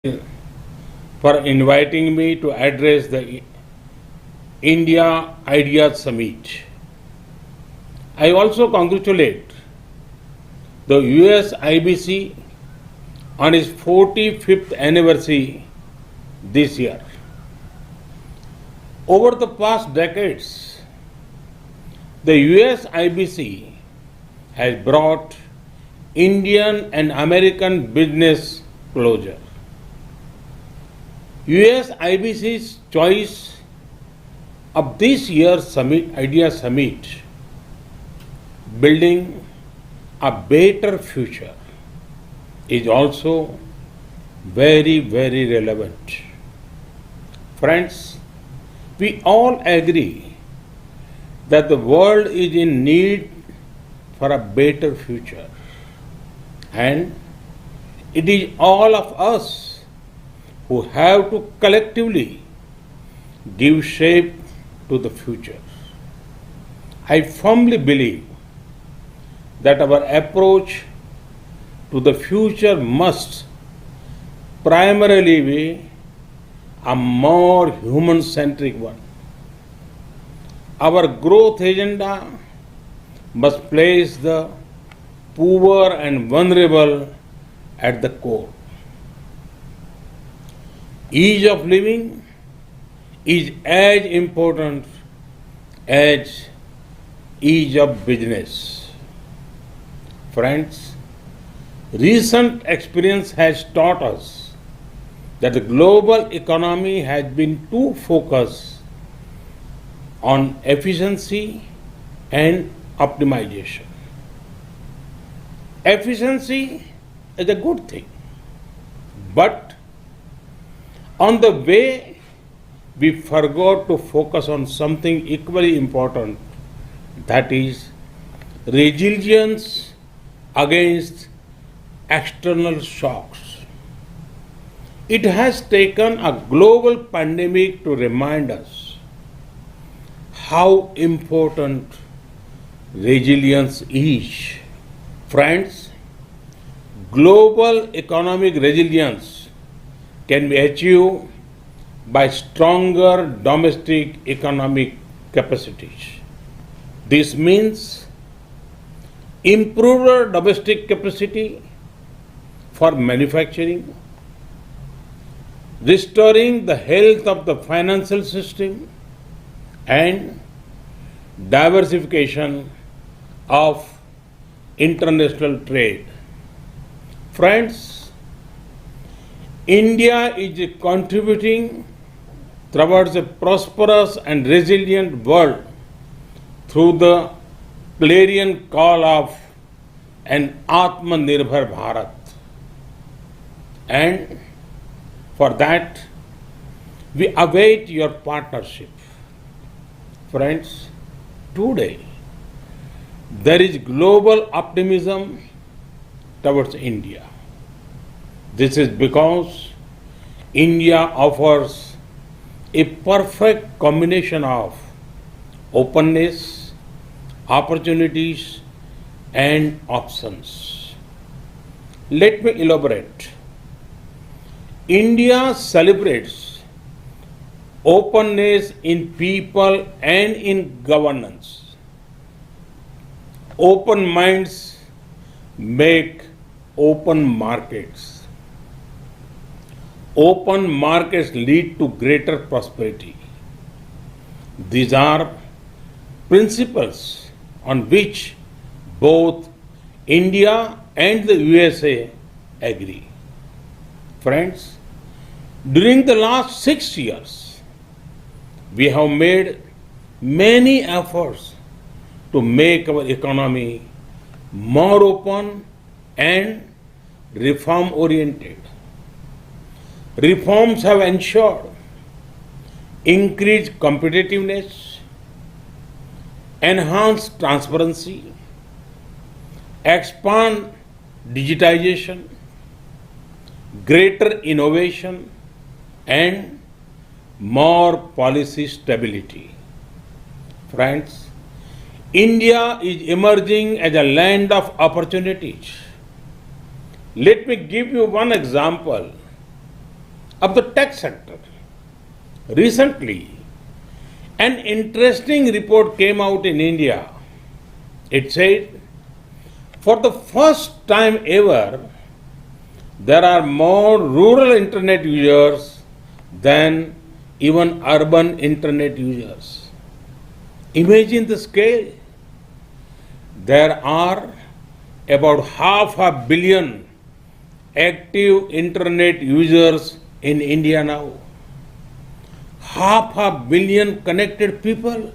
for inviting me to address the India Ideas Summit. I also congratulate the US IBC on its 45th anniversary this year. Over the past decades, the US IBC has brought Indian and American business closer. US IBC's choice of this year's summit, Idea Summit, building a better future, is also very, very relevant. Friends, we all agree that the world is in need for a better future, and it is all of us who have to collectively give shape to the future. I firmly believe that our approach to the future must primarily be a more human-centric one. Our growth agenda must place the poor and vulnerable at the core. Ease of living is as important as ease of business. Friends, recent experience has taught us that the global economy has been too focused on efficiency and optimization. Efficiency is a good thing, but on the way we forgot to focus on something equally important, that is resilience against external shocks. It has taken a global pandemic to remind us how important resilience is. Friends, global economic resilience can be achieved by stronger domestic economic capacities. This means improved domestic capacity for manufacturing, restoring the health of the financial system, and diversification of international trade. Friends, India is contributing towards a prosperous and resilient world through the clarion call of an Atmanirbhar Bharat. And for that, we await your partnership. Friends, today there is global optimism towards India. This is because India offers a perfect combination of openness, opportunities, and options. Let me elaborate. India celebrates openness in people and in governance. Open minds make open markets. Open markets lead to greater prosperity. These are principles on which both India and the USA agree. Friends, during the last 6 years, we have made many efforts to make our economy more open and reform oriented. Reforms have ensured increased competitiveness, enhanced transparency, expand digitization, greater innovation, and more policy stability. Friends, India is emerging as a land of opportunities. Let me give you one example of the tech sector. Recently, an interesting report came out in India. It said, for the first time ever, there are more rural internet users than even urban internet users. Imagine the scale. There are about 500 million active internet users in India now. 500 million connected people.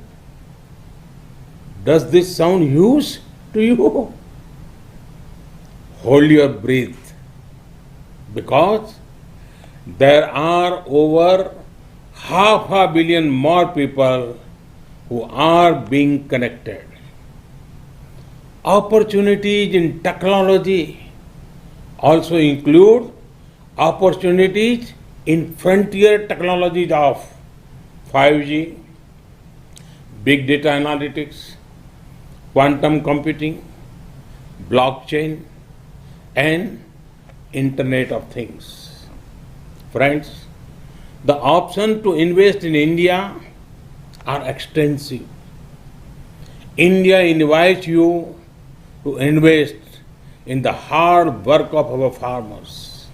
Does this sound huge to you? Hold your breath, because there are over 500 million more people who are being connected. Opportunities in technology also include opportunities in frontier technologies of 5G, big data analytics, quantum computing, blockchain, and Internet of Things. Friends, the options to invest in India are extensive. India invites you to invest in the hard work of our farmers.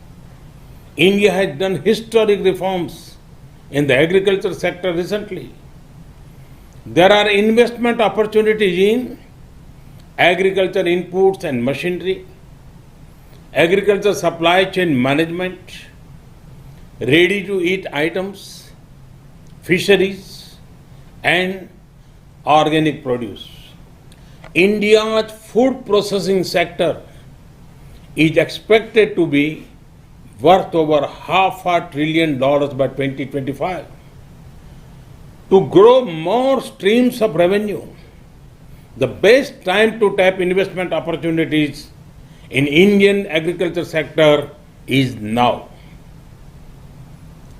India has done historic reforms in the agriculture sector recently. There are investment opportunities in agriculture inputs and machinery, agriculture supply chain management, ready-to-eat items, fisheries, and organic produce. India's food processing sector is expected to be worth over $500 billion by 2025. To grow more streams of revenue, the best time to tap investment opportunities in Indian agriculture sector is now.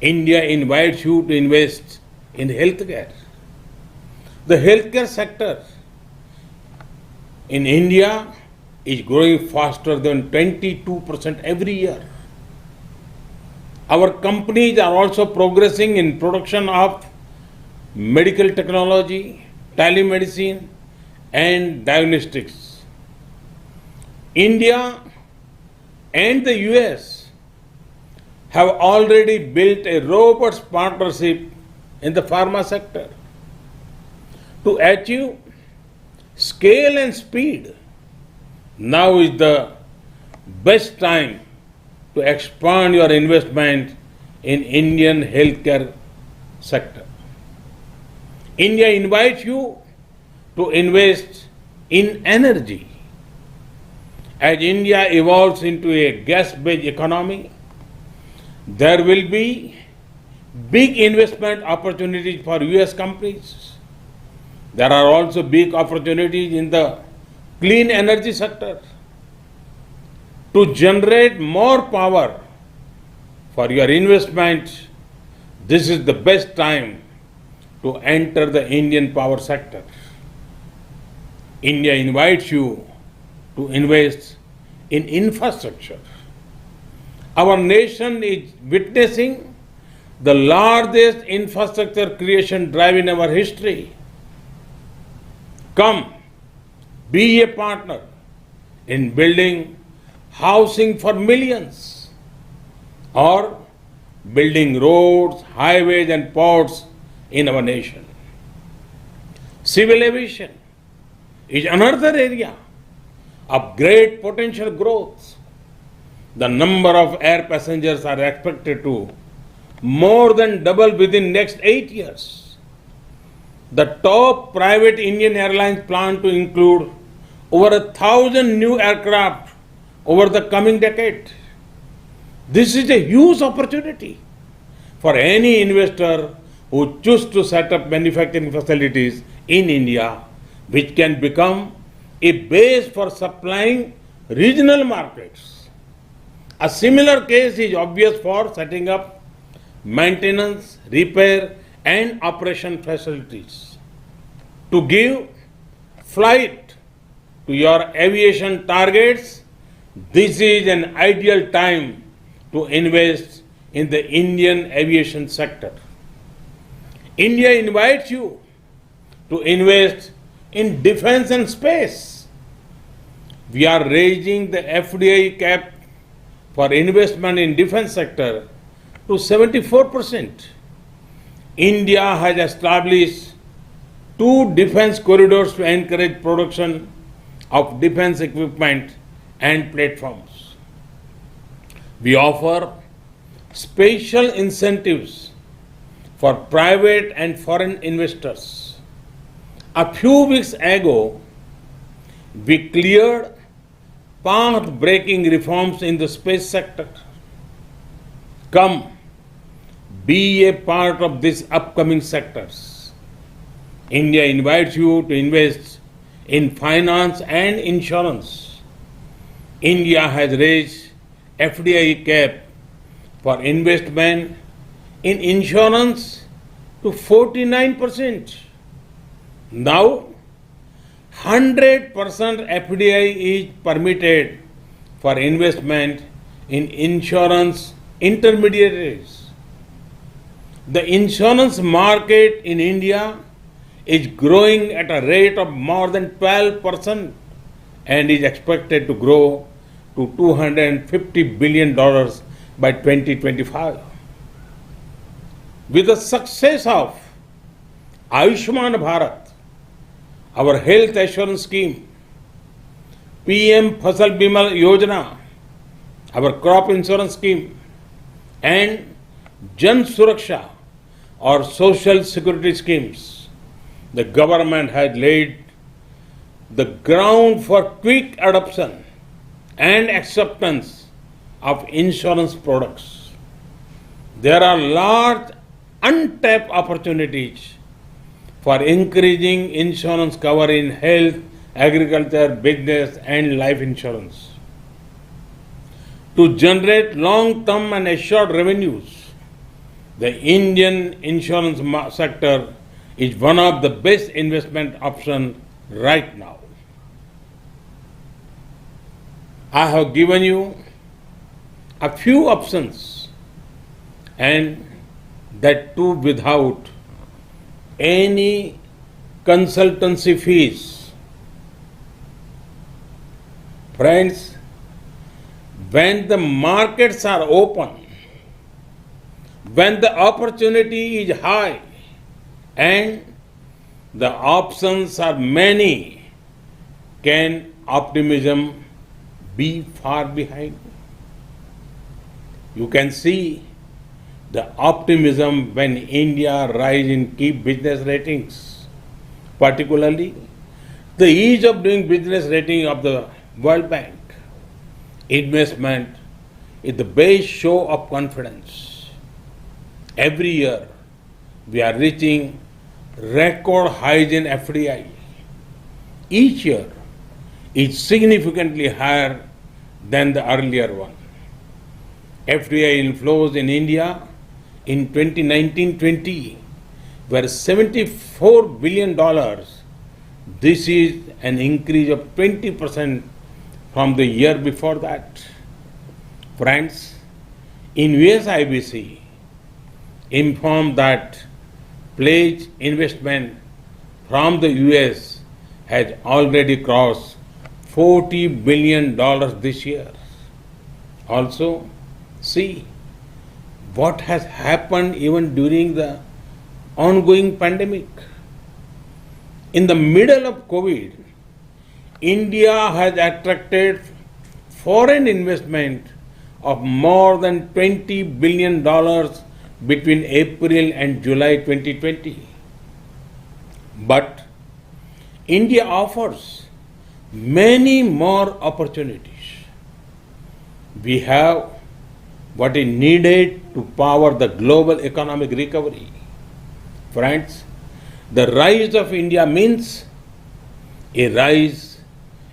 India invites you to invest in healthcare. The healthcare sector in India is growing faster than 22% every year. Our companies are also progressing in production of medical technology, telemedicine, and diagnostics. India and the US have already built a robust partnership in the pharma sector. To achieve scale and speed, now is the best time to expand your investment in Indian healthcare sector. India invites you to invest in energy. As India evolves into a gas-based economy, there will be big investment opportunities for US companies. There are also big opportunities in the clean energy sector. To generate more power for your investment, this is the best time to enter the Indian power sector. India invites you to invest in infrastructure. Our nation is witnessing the largest infrastructure creation drive in our history. Come, be a partner in building housing for millions, or building roads, highways, and ports in our nation. Civil aviation is another area of great potential growth. The number of air passengers are expected to more than double within next 8 years. The top private Indian airlines plan to include over 1,000 new aircraft over the coming decade. This is a huge opportunity for any investor who chooses to set up manufacturing facilities in India, which can become a base for supplying regional markets. A similar case is obvious for setting up maintenance, repair, and operation facilities. To give flight to your aviation targets, this is an ideal time to invest in the Indian aviation sector. India invites you to invest in defense and space. We are raising the FDI cap for investment in defense sector to 74%. India has established 2 defense corridors to encourage production of defense equipment and platforms. We offer special incentives for private and foreign investors. A few weeks ago, we cleared path-breaking reforms in the space sector. Come, be a part of these upcoming sectors. India invites you to invest in finance and insurance. India has raised FDI cap for investment in insurance to 49%. Now, 100% FDI is permitted for investment in insurance intermediaries. The insurance market in India is growing at a rate of more than 12% and is expected to grow to $250 billion by 2025. With the success of Ayushman Bharat, our health assurance scheme, PM Fasal Bima Yojana, our crop insurance scheme, and Jan Suraksha, or social security schemes, the government has laid the ground for quick adoption and acceptance of insurance products. There are large untapped opportunities for increasing insurance cover in health, agriculture, business, and life insurance. To generate long-term and assured revenues, the Indian insurance sector is one of the best investment options right now. I have given you a few options, and that too without any consultancy fees. Friends, when the markets are open, when the opportunity is high and the options are many, can optimism be far behind? You can see the optimism when India rise in key business ratings, particularly the ease of doing business rating of the World Bank. Investment is the best show of confidence. Every year, we are reaching record highs in FDI. Each year is significantly higher than the earlier one. FDI inflows in India in 2019-20 were $74 billion. This is an increase of 20% from the year before that. Friends, in USIBC informed that pledged investment from the US has already crossed $40 billion this year. Also, see what has happened even during the ongoing pandemic. In the middle of COVID, India has attracted foreign investment of more than $20 billion between April and July 2020. But India offers many more opportunities. We have what is needed to power the global economic recovery. Friends, the rise of India means a rise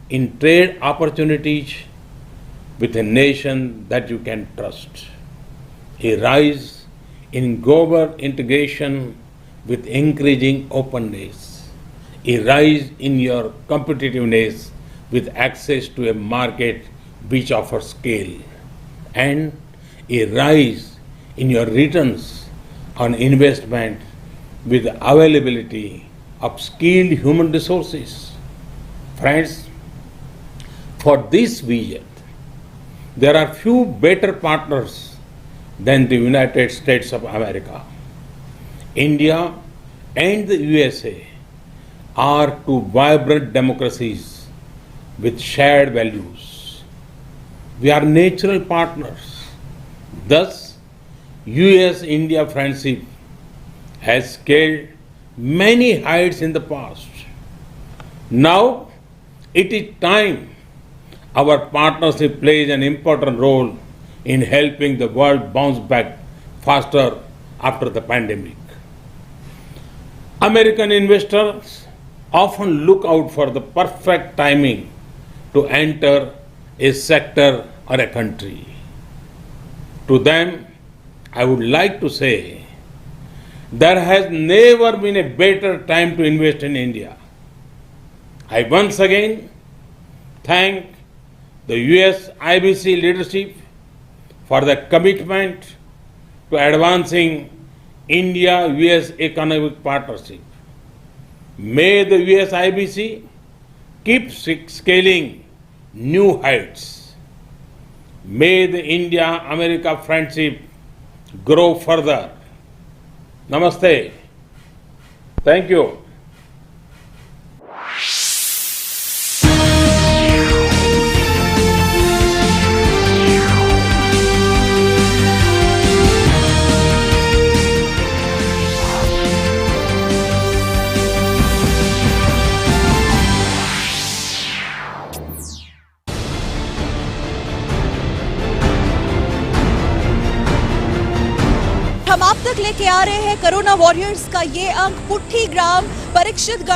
in trade opportunities with a nation that you can trust, a rise in global integration with increasing openness, a rise in your competitiveness with access to a market which offers scale, and a rise in your returns on investment with availability of skilled human resources. Friends, for this vision, there are few better partners than the United States of America. India and the USA are two vibrant democracies with shared values. We are natural partners. Thus, US-India friendship has scaled many heights in the past. Now, it is time our partnership plays an important role in helping the world bounce back faster after the pandemic. American investors often look out for the perfect timing to enter a sector or a country. To them, I would like to say, there has never been a better time to invest in India. I once again thank the US IBC leadership for the commitment to advancing India-US economic partnership. May the US IBC keep scaling new heights. May the India-America friendship grow further. Namaste. Thank you. हम आप तक लेके आ रहे हैं corona warriors का ये अंक पुट्ठी ग्राम परीक्षित